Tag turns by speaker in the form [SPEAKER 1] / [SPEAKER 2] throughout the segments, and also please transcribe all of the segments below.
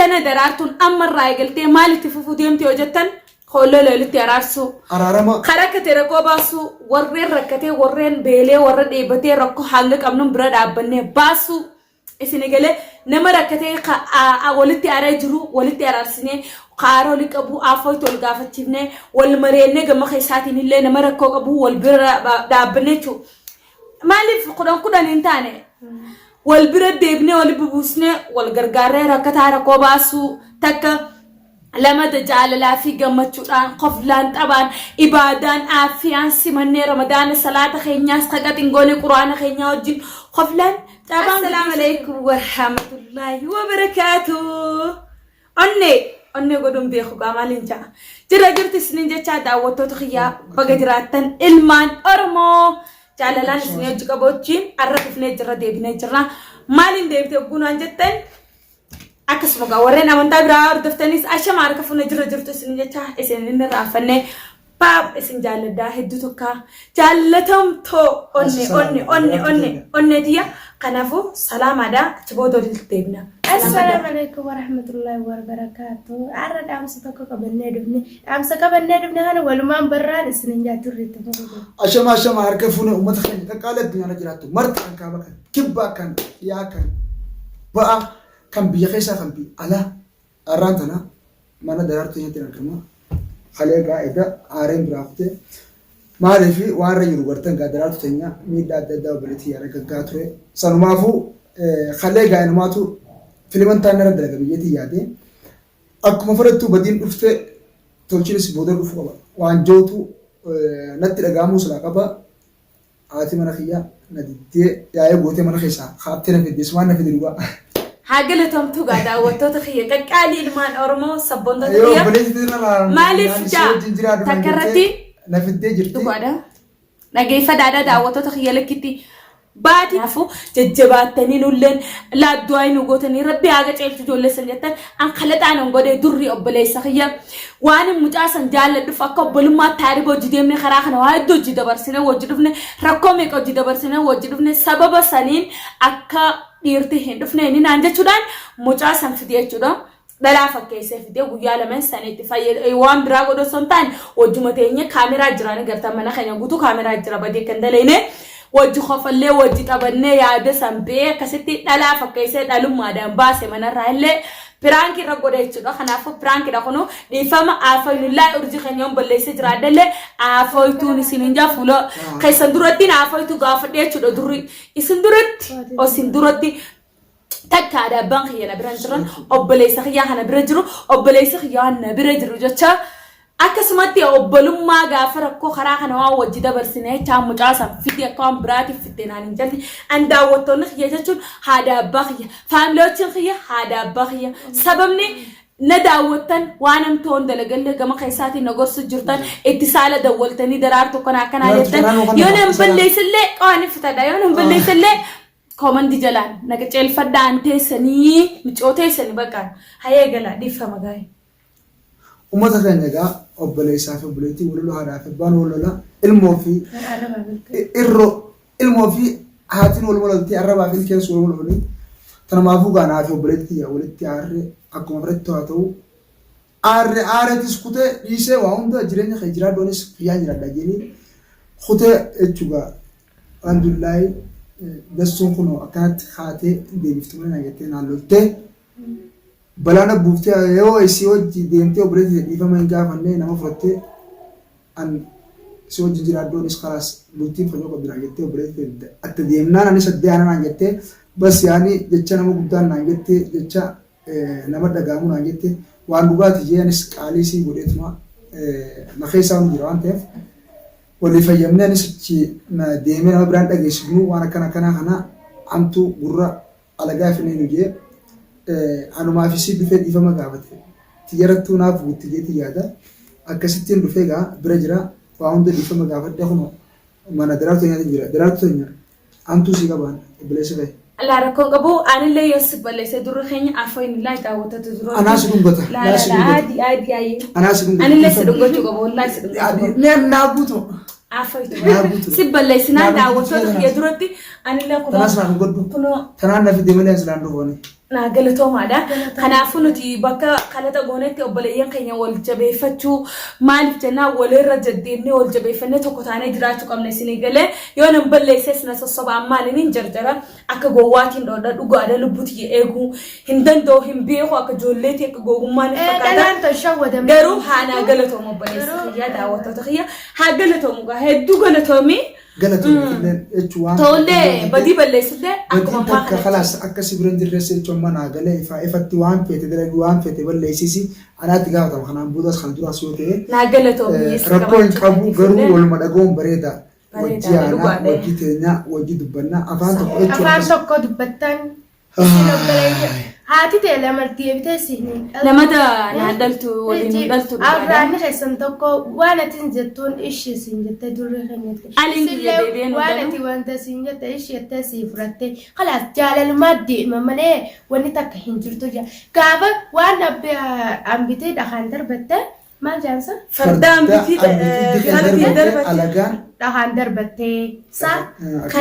[SPEAKER 1] tana darartun amma raayigaltee maalitti fufuu deemti hojjettan holloo lolitti araarsu karakate rakkoo baasu warreen rakkatee warreen beelee warra dheebatee rakkoo hanga qabnuun bira dhaabbannee baasu isinigale nama rakkatee walitti araa jiru walitti araarsinee qaaroo liqabu afoo tol gaafachiifne wal mareenne gama keessaatiin illee nama rakkoo qabu wal bira dhaabbannee chu maaliif kudan hin taane wal bira deebnee wal bubuusne wal gargaaree rakkataa rakkoo baasu takka lama jaalalaa fi gammachuudhaan qoflaan xabaan ibaadaan aafiyaan simannee ramadaana salaata keenyaas taqatiin goone quraana keenyaa wajjin qoflaan xabaan. Assalaamu alaykum wa rahmatullahi wa barakatuh. Onne godum beeku gaamaaliin jaa jira jirti isinin jecha daawwattoota kiyyaa baga jiraattan ilmaan Oromoo jaalalaan isin hojii qaboochiin arra dhufnee jirra deebinee jirra maaliin deebitee ogguunaan jettan akkasuma warreen amantaa biraa hordoftaniis ashama harka fuuna jirtu isin jecha isin inni raafannee baab isin jaaladdaa hedduu tokko jaalatamtoo onne tiyya kanaafuu salaamaadhaa achi booda walitti deebina.
[SPEAKER 2] Assalamu alaikum warahmatullahi wabarakatuh. Arra damsa tokko qabannee dufne kana walumaan barraan isinin jaaturreetti fayyadu.
[SPEAKER 3] Ashama harka fuune uummata keenya qaqqaalatti nyaara jiraattu marti kan kaaba kan kibba kan yaa kan ba'a kan biyya keessaa kan biyya alaa arraan tana mana daraartuu nyaatti argama halee gaa'eedha aareen biraa kutee maaliif waan irra jiru gartan gaa daraartuu teenya miidhaa adda addaa obboleettii yaada gaggaa ture sanumaafuu halee gaa'enumaatu Filimantaan nara dalaga biyyatti yaade akkuma fudhattu badiin dhufte tolchinis booda dhufu qaba waan jootu natti dhagaamuu silaa qaba haati mana kiyyaa na diddee yaa'ee gootee mana keessaa haabtee na fiddees waan na fide dhugaa.
[SPEAKER 1] Hagala tomtu gaa daawwattoota kiyya qaqqaalii ilmaan Oromoo sabboontoota kiyya maaliif jaa takkarratti
[SPEAKER 3] na fiddee jirti.
[SPEAKER 1] Dhugaadha dhageeffadhaadha daawwattoota kiyya lakkitti. Baati hafu jajjabaatanii nulleen laaddu'aa nu gootanii rabbi haga ceeltu ijoolleessan jettan an kalaxaan an godhee durri obboleessa kiyya waan mucaasan jaalladhuuf akka obbolummaa taariba hojii deemnee karaa kana waa hedduu hojii dabarsine hojii dhufne rakkoo meeqa hojii dabarsine hojii dhufne sababa saniin akka dhiirti hin dhufne inni naan jechuudhaan mucaasan fide jechuudha. Dhalaa fakkeessee fidee guyyaa lameen saniitti fayyada waan biraa godhoo son ta'an hojjuma teenye kaameraa jiraan gartaan mana keenya guutuu kaameraa jira badee kan daleene. Wajji khofallee wajji qabannee yaada sanbee akkasitti dhalaa fakkeessee dhalummaadhaan baase manarraa illee piraanki irra godha jechuudha. Kanaafuu piraankiidha kunu dhiifama aafaynullaa urjii keenyaan balleessee jira addallee aafaytuun isin hinjaa fuula keessan duratti aafaytu gaafadhee jechuudha durri isin duratti osin duratti takka abbaan kiyya na bira jiran obboleessa kiyyaa kana bira jiru obboleessa kiyyaa na bira jiru jecha. Akkasumatti obbolummaa gaafa rakkoo karaa kana waan wajji dabarsinee chaan mucaasan fiti akka waan biraatiif fitte naan hin jalli an daawwattoonni kiyya jechuun haadha abbaa kiyya faamilootiin kiyya haadha abbaa kiyya sababni na daawwattan waan amtoon dalagalle gama keessaatiin na gorsu jirtan itti saala dawwaltanii daraartuu kana akkanaa jettan yoo nan balleessillee qaani fitadha yoo nan balleessillee koomandi jalaan naga ceelfadhaan teessanii micoo teessanii baqaan hayee galaa dhiifama gaa'e.
[SPEAKER 3] Ummata keenya egaa obboleessaa fi obboleettii walolaa haadhaa fi abbaan walolaa ilmoo fi haatiin wal waloltii arrabaa fi ilkeessu wal walolii tanamaafuu gaanaa fi obboleettii walitti aarree akkuma biratti haa ta'u aarreetis kutee dhiisee waa hunda jireenya kee jiraadhoonis fiyyaa jiraadha jedhanii kutee jechuudha alhamdulillahi dassuun kun akkanatti haatee deebiftu mana jettee naalloltee. Balana buuftee yoo isii hojii deemtee obboleettii dhiifama hin gaafannee nama fudhattee an isii hojii jiraadhoonis karaas bultiin fayyaa qabdira jettee obboleettii atta deemnaan anis addee aanaan jettee bas yaani jecha nama guddaan naan jettee jecha nama dhagaamu naan jettee waan dhugaati jeenis qaalii sii godheetuma na keessaa hundi jira waan ta'eef walii fayyamnee anis achi deemee nama biraan dhageessifnu waan akkana kana amtuu gurra alagaa fi nu jee. Anumaa fi si dhufee dhiifama gaafate xiyyarattuu naaf guutti jeetii yaada akkasittiin dhufee gaa bira jira waa hunda dhiifama gaafadhe kun mana daraartuu nyaata jira daraartuu teenya amtuu si qabaan obboleessa ta'e.
[SPEAKER 1] Allah rakkoon qabu anillee yoo si balleessee durri keenya afaanillaa daawwatatu dura.
[SPEAKER 3] Anaas dhungata.
[SPEAKER 1] Anaas dhungata. Anillee si dhungachuu qabu wallahi si dhungachuu.
[SPEAKER 3] Nee naabuutu.
[SPEAKER 1] Afaitu. Si balleessinaa daawwatatu kiyya duratti anillee
[SPEAKER 3] kunuun. Tanaas naaf godhu. Tanaan naaf deemalee asilaan dhufooni.
[SPEAKER 1] naa galatoomaadha. Kanaafuu nuti bakka kalata goonetti obboleeyyan keenya wal jabeeffachuu maaliif jennaan walirra jaddeennee wal jabeeffannee tokko taanee jiraachuu qabna isinii galee yoo nan balleesses na sossobaan maaliin hin jarjara akka gowwaatiin dhoodha dhugaadha lubbuuti eeguu hin danda'u hin beeku akka ijoolleetii akka gowwummaan fakkaata garuu haa naa galatooma obboleessa kiyyaa daawwattoota kiyya haa galatoomu gaa hedduu galatoomii
[SPEAKER 3] galatoomii jechuun
[SPEAKER 1] tollee badii balleessitee
[SPEAKER 3] akkuma akka khalaas akka sibiran dirreessa jechuun mana galee ifatti waan feete dalagii waan feete balleessisi anaatti gaafatama kanaan boodas kan duraas yoo ta'e
[SPEAKER 1] naa galatoomii
[SPEAKER 3] rakkoo hin qabu garuu waluma dhagahuun bareeda wajji aanaa wajji teenyaa wajji dubbannaa afaan
[SPEAKER 2] tokko dubbattan haati ta'e lamartii eebitee siin
[SPEAKER 1] lamada naadaltu waliin daltu
[SPEAKER 2] afraanni keessan tokko waan atiin jettuun ishii siin jettee durri keenyatti sillee waan ati wanta siin jette ishii jettee sii fudhatte khalaas jaalalumaa deema malee wanni takka hin jirtu jaa gaafa waan abbe ambitee dhahaan darbatte maal jaansa
[SPEAKER 1] fardaan biti
[SPEAKER 3] alagaan
[SPEAKER 2] dhahaan darbattee saa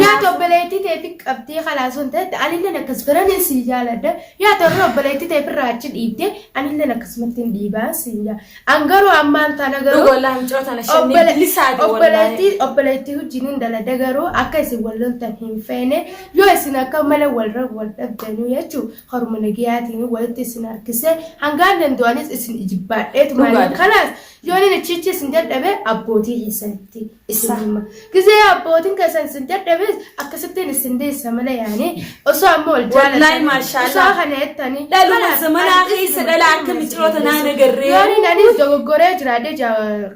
[SPEAKER 2] yaa tobbaleetti ta'e qabdee khalaasuun ta'e anillee akkas biranii si jaaladha yaa torra obbaleetti ta'e birraa achi dhiibdee anillee akkasumatti dhiibaa si jaa angaruu ammaan tana garuu
[SPEAKER 1] wallaan cootana shinni lisaati wallahi
[SPEAKER 2] obbaleetti hojiin dalada garuu akka isin walloltan hin feene yoo isin akka mala walra wal dhabdanuu jechuu haruma nagiyaatiin walitti isin harkisee hangaan danda'anis isin ijibbaadheetu maaliif khalaas yoo inni chichi isin dadhabe abbootii keessanitti isin كذا أبوتين كسان سنجد بس أكسبتين السندي سملا يعني أصلا مول جالس
[SPEAKER 1] والله ما شاء الله
[SPEAKER 2] أصلا خنيتني
[SPEAKER 1] لا لو زمان أخي سدلا كم يشروط أنا نجري
[SPEAKER 2] يعني ناني جو غوري جرادي جا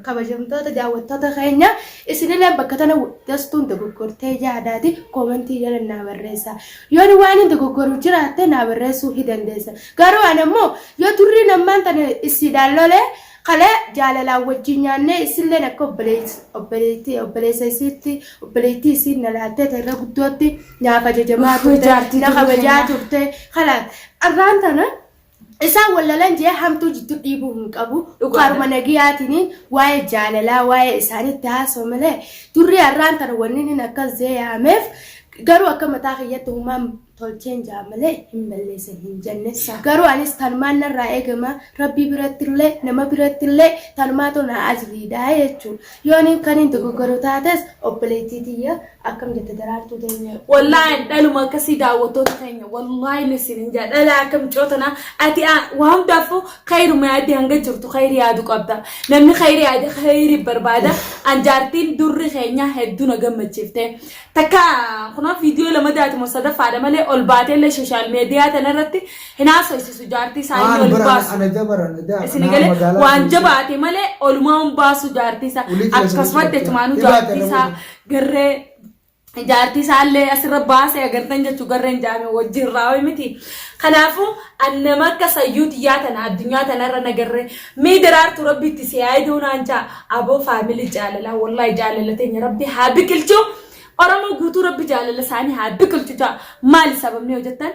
[SPEAKER 2] كبجم تاتا جاو تاتا خينيا إسني لين بكتنا دستون دغو غورتي جاداتي كومنتي يلا نابرسا يعني واني دغو غورو جراتي نابرسو هيدن ديسا غارو أنا مو يا توري نمان تاني إسيدالله خلا جاللا وجينيانه إسلنا obboleessa isiitti obboleettii isiin nalaatee irra guddootti nyaafa jajamaa turte nakabajaa turte kalaat arraan tana isaan wallalan jee hamtuu jiddu dhiibuu hin qabu qaruma nagiyaatiin waa'ee jaalalaa waa'ee isaanitti haasoo malee durri arraan tana wanni akkas jee yaameef garuu akka mataa kiyyatti humaan tolcheen jaamalee hin balleessan hin jenne garuu anis tanmaan narraa eegama rabbii birattillee nama birattillee tanmaatu na ajriidhaa jechuun yooni kan hin dogoggoroo taates obboleettii tiyya akkam jette daraartuu teenya
[SPEAKER 1] wallaahi dhaluma akkasii daawwattoota keenya wallaahi nisin hin jaa dhala akkam cootana ati waa hundaafuu khayruma yaaddi hanga jirtu khayri yaadu qabda namni khayri yaade khayri barbaada anjaartiin durri keenya hedduu na gammachiifte takka kuna viidiyoo lama daatuma sadaffaadha malee ol baatee social media tanarratti hinaaso isisu jaartii isaanii ol baasu
[SPEAKER 3] ana jabaran da
[SPEAKER 1] isini galee waan jabaate malee olumaan baasu jaartii isaa akkasumatti tumaanu jaartii isaa garree jaartii isaallee asirra baasee agartan jechuu garreen jaame wajjin raawwi miti kanaafuu annama akka sayyuuti yaatana addunyaa tanarra nagarree mee daraartu rabbitti si yaaduu naanjaa aboo faamilii jaalala wallahi jaalalateenya rabbi haa biqilchuu Orang guutuu rabbi jaalala isaanii haa biqilchu jaa maali sababni yoo jettan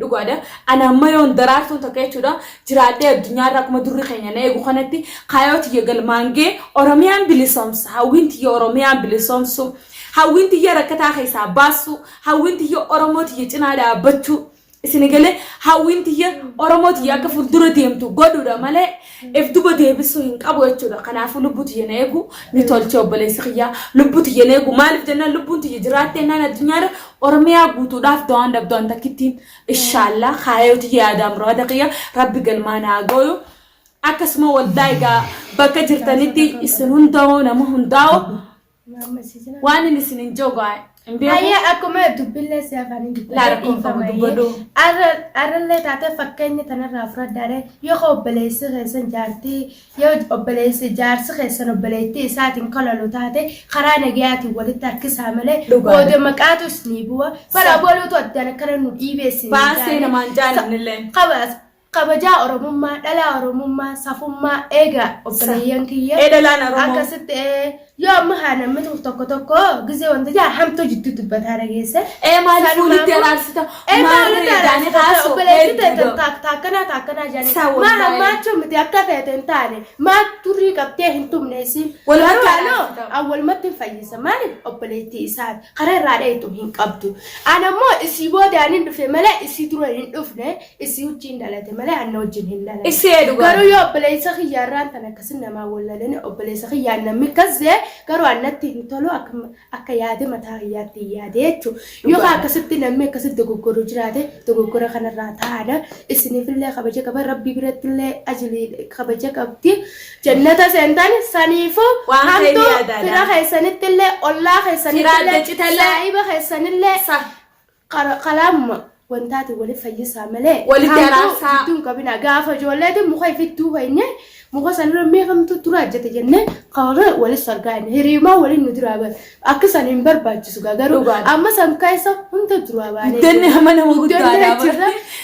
[SPEAKER 1] dhugaadha ana amma yoon daraartuun tokko jechuudha jiraadhee addunyaarraa akkuma durri keenya na eegu kanatti kaayooti galmaangee oromiyaan bilisoomsa hawwiinti oromiyaan bilisoomsu hawwiinti rakkataa keessaa baasu hawwiinti oromooti cinaa dhaabbachuu isini galee hawwiinti oromooti akka fuuldura deemtu godhuudha malee if duba deebisuu hin qabu jechuudha kanaafuu lubbuuti yana eegu ni tolchee obboleessi kiyyaa lubbuuti yana eegu maaliif jennaan lubbuun tiyya jiraattee naan addunyaarra oromiyaa guutuudhaaf do'aan dabdoon takkittiin inshaallah kaayooti yaadaan roda kiyya rabbi galmaanaa gooyu akkasuma waldaa egaa bakka jirtanitti isin hundaa'u nama hundaa'u waan inni isin hin joogaa
[SPEAKER 2] Ayya akkuma dubbilee siyaafanii
[SPEAKER 1] dubbadhu.
[SPEAKER 2] Arrallee taatee fakkeenya tanarraa fudhadhaadhe yoo obboleessi keessan jaartii yoo obboleessi jaarsi keessan obboleettii isaatiin kololu taate karaa nagayaatiin walitti harkisaa malee booda maqaatus ni bu'a. Bara booluutu addaan akkana nu dhiibeessi.
[SPEAKER 1] Baasee namaan jaalannillee.
[SPEAKER 2] Kabajaa oromummaa dhalaa oromummaa safummaa eega obboleeyyan kiyya.
[SPEAKER 1] Dhalaan oromoo.
[SPEAKER 2] Akkasitti يوم ما هانا متو توكو توكو غزي وانت جا حمتو جدو تبتا رجيسه
[SPEAKER 1] ما الفول ترارسته
[SPEAKER 2] ما يعني خاصو بليتي تاكنا جاني ما تشو متي اكفيتن تاني ما توري كبتي انتم نسي
[SPEAKER 1] ولا
[SPEAKER 2] اول ما تفيس مالي اوبليتي ساد قرر راديتو هين قبتو انا مو اسيبو داني في ملا اسيدرو هين دفنه اسيوجين دلته ملا انوجين هين دلته
[SPEAKER 1] اسيدو
[SPEAKER 2] غارو يو بليسخ ياران تنكسنا ما وللن اوبليسخ يانا مكزه غارو انتي تولو اكياده متاياتي ياديچو يو كاسبتي نمي كاسد دغوكورو جراده دغوكورو خنراتا اسني في الله خبجه كبر ربي برت الله اجلي خبجه كبتي جنة سنتان سنيفو وانتو فرا خيسنت الله الله خيسنت الله سايبه خيسن الله قلم وانتاتي ولي فيسا ملي
[SPEAKER 1] ولي دراسا
[SPEAKER 2] تون كبنا غافا جولد مخاي فيتو هينه مخا سنر ميغم تراجت جنة قاره ولي سرغان هريما ولي ندرابا اكسن انبر باجسو غارو اما سمكايسا انت دراباني
[SPEAKER 1] دني همنا مغدانا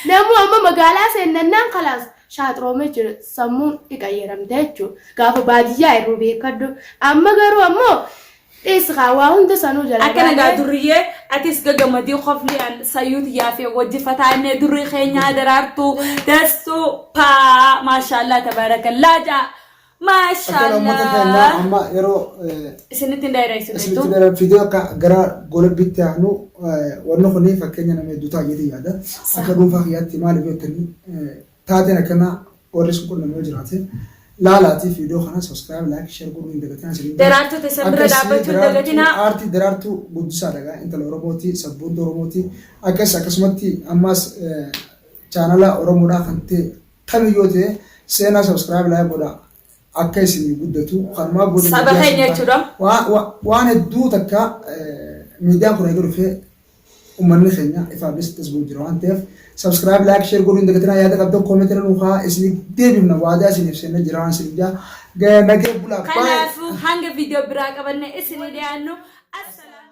[SPEAKER 2] نمو اما مغالا سننن خلاص شاطرو مجر سمون يقيرم دچو غافا باديا يروبي كدو اما غارو امو إسقاوهم تسانو جل.
[SPEAKER 1] أكنا قادرية أتيس جمدي خفلي عن سيود يافي وجفتاني دري خينيا درارتو دستو با ما شاء الله تبارك الله جا ما شاء الله.
[SPEAKER 3] أما يرو
[SPEAKER 1] سنتين دايرة سنتين.
[SPEAKER 3] سنتين دايرة فيديو كجرا قول بيتانو ورنخوني فكيني نمي دوتا يدي هذا. أكرم فخيات مالي بيتني تاتنا كنا ورث كل نموذجاته. لا تي فيديو خنا سبسكرايب لايك شير قولوا إن دقتنا سليم
[SPEAKER 1] درارتو تسبر دابتو دقتنا
[SPEAKER 3] آرتي درارتو بودسا دقا انت لو روبوتي سبود روبوتي أكسمتي أماس channel oromoda khante kamiyote sena subscribe لايك ولا أكسني بودتو خرما بود
[SPEAKER 1] سبخيني ترى
[SPEAKER 3] وأنا دو تكا ميديا كنا يقولوا في أمني خينا إفابس تسبوع جروان تف سبسكرايب لايك شير قولوا إن دكتنا يا دكتور كومنت لنوخا اسمي ديبي من وادي اسمي نفسنا جيران سيرجا جا نجيب بلا
[SPEAKER 1] كنا فو هانج فيديو براك بنا اسمي ديانو السلام